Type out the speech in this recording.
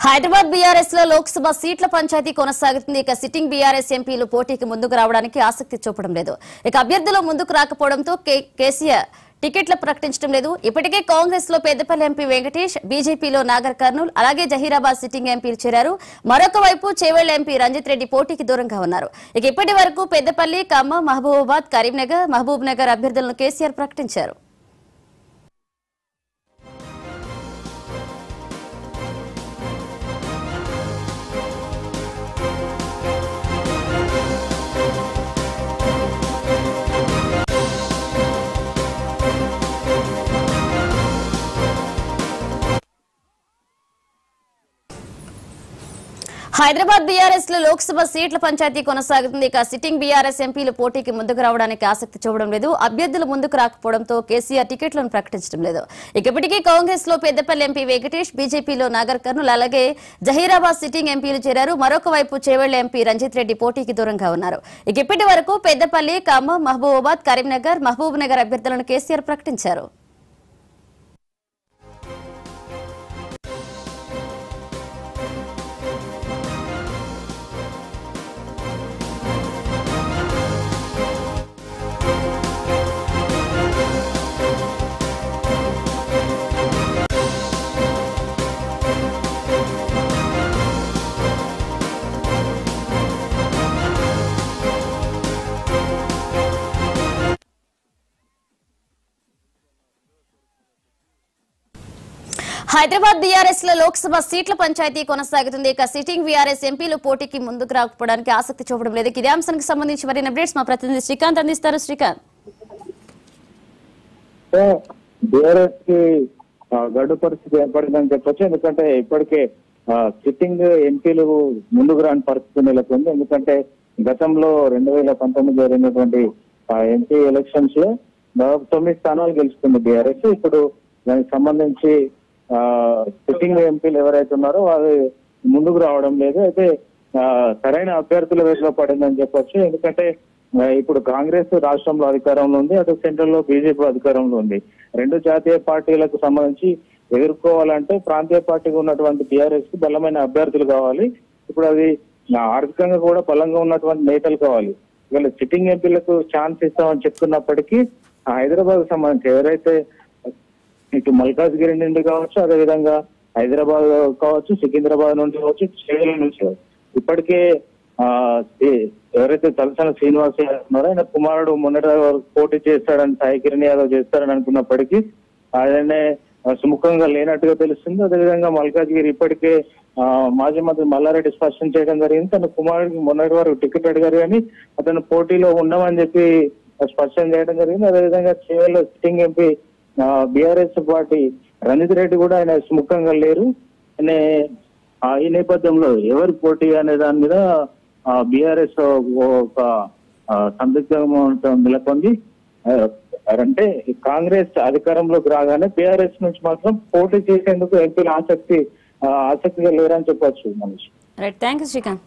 Hyderabad BRS లో లోక్సభ సీట్ల పంచాయతీ కొనసాగుతుంది. ఇక సిట్టింగ్ బీఆర్ఎస్ ఎంపీలు పోటీకి ముందుకు రావడానికి ఆసక్తి చూపడం లేదు. ఇక అభ్యర్థులు ముందుకు రాకపోవడంతో కేసీఆర్ టికెట్లు ప్రకటించడం లేదు. ఇప్పటికే కాంగ్రెస్ లో పెద్దపల్లి ఎంపీ వెంకటేష్, బీజేపీలో నాగర్ కర్నూల్, అలాగే జహీరాబాద్ సిట్టింగ్ ఎంపీలు చేరారు. మరొక వైపు చేవెళ్ల ఎంపీ రంజిత్ రెడ్డి పోటీకి దూరంగా ఉన్నారు. ఇక ఇప్పటి వరకు పెద్దపల్లి, ఖమ్మం, మహబూబాబాద్, కరీంనగర్, మహబూబ్ నగర్ అభ్యర్థులను కేసీఆర్ ప్రకటించారు. హైదరాబాద్ బీఆర్ఎస్ లో లోక్సభ సీట్ల పంచాయతీ కొనసాగుతుంది. ఇక సిట్టింగ్ బీఆర్ఎస్ ఎంపీలు పోటీకి ముందుకు రావడానికి ఆసక్తి చూపడం లేదు. అభ్యర్థులు ముందుకు రాకపోవడంతో కేసీఆర్ టికెట్లను ప్రకటించడం లేదు. ఇక ఇప్పటికీ కాంగ్రెస్ లో పెద్దపల్లి ఎంపీ వెంకటేష్, బీజేపీలో నాగర్ కర్నూల్, అలాగే జహీరాబాద్ సిట్టింగ్ ఎంపీలు చేరారు. మరొక వైపు చేవెళ్ల ఎంపీ రంజిత్ రెడ్డి పోటీకి దూరంగా ఉన్నారు. ఇక ఇప్పటి వరకు పెద్దపల్లి, ఖమ్మం, మహబూబాబాద్, కరీంనగర్, మహబూబ్ నగర్ అభ్యర్థులను కేసీఆర్ ప్రకటించారు. హైదరాబాద్ బీఆర్ఎస్ లో లోక్సభ సీట్ల పంచాయతీ కొనసాగుతుంది. ఇక సిట్టింగ్ బీఆర్ఎస్ ఎంపీలు పోటీకి ముందుకు రాకపోవడానికి ఆసక్తి చూపడం లేదు. ఇదే అంశానికి సంబంధించి మరిన్ని అప్డేట్స్ మా ప్రతినిధి శ్రీకాంత్ అందిస్తారు. శ్రీకాంత్, బీఆర్ఎస్ కి గడ్డు పరిస్థితి ఏర్పడిందని చెప్పొచ్చు. ఎందుకంటే ఇప్పటికే సిట్టింగ్ ఎంపీలు ముందుకు రాని పరిస్థితి నెలకొంది. ఎందుకంటే గతంలో 2019 జరిగినటువంటి ఎంపీ ఎలక్షన్స్ లో 9 స్థానాలు గెలుచుకుంది బీఆర్ఎస్. ఇప్పుడు దానికి సంబంధించి సిట్టింగ్ ఎంపీలు ఎవరైతే ఉన్నారో వాళ్ళు ముందుకు రావడం లేదు. అయితే సరైన అభ్యర్థుల వేదిలో పడిందని చెప్పొచ్చు. ఎందుకంటే ఇప్పుడు కాంగ్రెస్ రాష్ట్రంలో అధికారంలో ఉంది, అటు సెంట్రల్ లో బీజేపీ అధికారంలో ఉంది. రెండు జాతీయ పార్టీలకు సంబంధించి ఎదుర్కోవాలంటే ప్రాంతీయ పార్టీగా ఉన్నటువంటి బీఆర్ఎస్ కి బలమైన అభ్యర్థులు కావాలి. ఇప్పుడు అది ఆర్థికంగా కూడా బలంగా ఉన్నటువంటి నేతలు కావాలి. వీళ్ళు సిట్టింగ్ ఎంపీలకు ఛాన్స్ ఇస్తామని చెప్తున్నప్పటికీ హైదరాబాద్ సంబంధించి ఎవరైతే ఇటు మల్కాజ్గిరి నుండి కావచ్చు, అదేవిధంగా హైదరాబాద్ కావచ్చు, సికింద్రాబాద్ నుండి కావచ్చు, చేవెళ్ల నుంచి కావచ్చు, ఇప్పటికే ఎవరైతే తలసాని శ్రీనివాస్ ఉన్నారో ఆయన కుమారుడు మొన్నటి పోటీ చేస్తాడని, సాయి కిరణ్ యాదవ్ చేస్తాడని అనుకున్నప్పటికీ ఆయనే సుముఖంగా లేనట్టుగా తెలుస్తుంది. అదేవిధంగా మల్కాజ్గిరి ఇప్పటికే మాజీ మంత్రి మల్లారెడ్డి స్పష్టం చేయడం జరిగింది. తన కుమారుడికి మొన్నటి వరకు టికెట్ అడిగారు కానీ అతను పోటీలో ఉండమని చెప్పి స్పష్టం చేయడం జరిగింది. అదేవిధంగా Chevella sitting MP BRS party Ranjith Reddy కూడా ఆయన సుముఖంగా లేరు. ఈ నేపథ్యంలో ఎవరి పోటీ అనే దాని మీద బీఆర్ఎస్ ఒక సందిగ్ధం నెలకొంది. అంటే కాంగ్రెస్ అధికారంలోకి రాగానే బీఆర్ఎస్ నుంచి మాత్రం పోటీ చేసేందుకు ఎంపీలు ఆసక్తిగా లేరని చెప్పొచ్చు. Manish, right, thank you Srikanth.